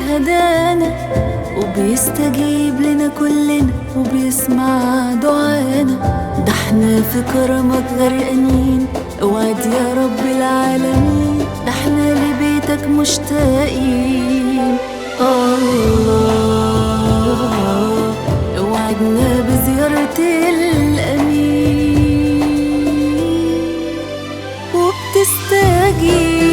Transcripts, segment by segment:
هدانا وبيستجيب لنا كلنا وبيسمع دعانا. ده احنا في كرمك غرقانين، اوعد يا رب العالمين، ده احنا لبيتك مشتاقين. الله اوعدنا بزيارة الأمين وبتستجيب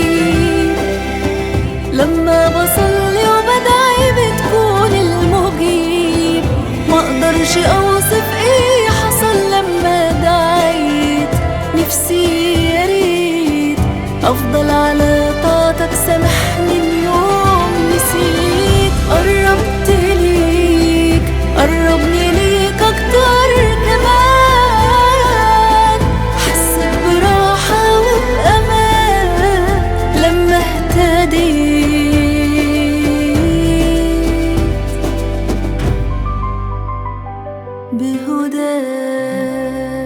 لما بصلي وبدعي، بتكون المجيب. مقدرش اوصف ايه حصل لما دعيت، نفسي يا ريت افضل على طاعتك، سامحني من يوم نسيت. قربت ليك قربني ليك اكتر كمان، حسيت براحة وبأمان لما اهتديت بهداك.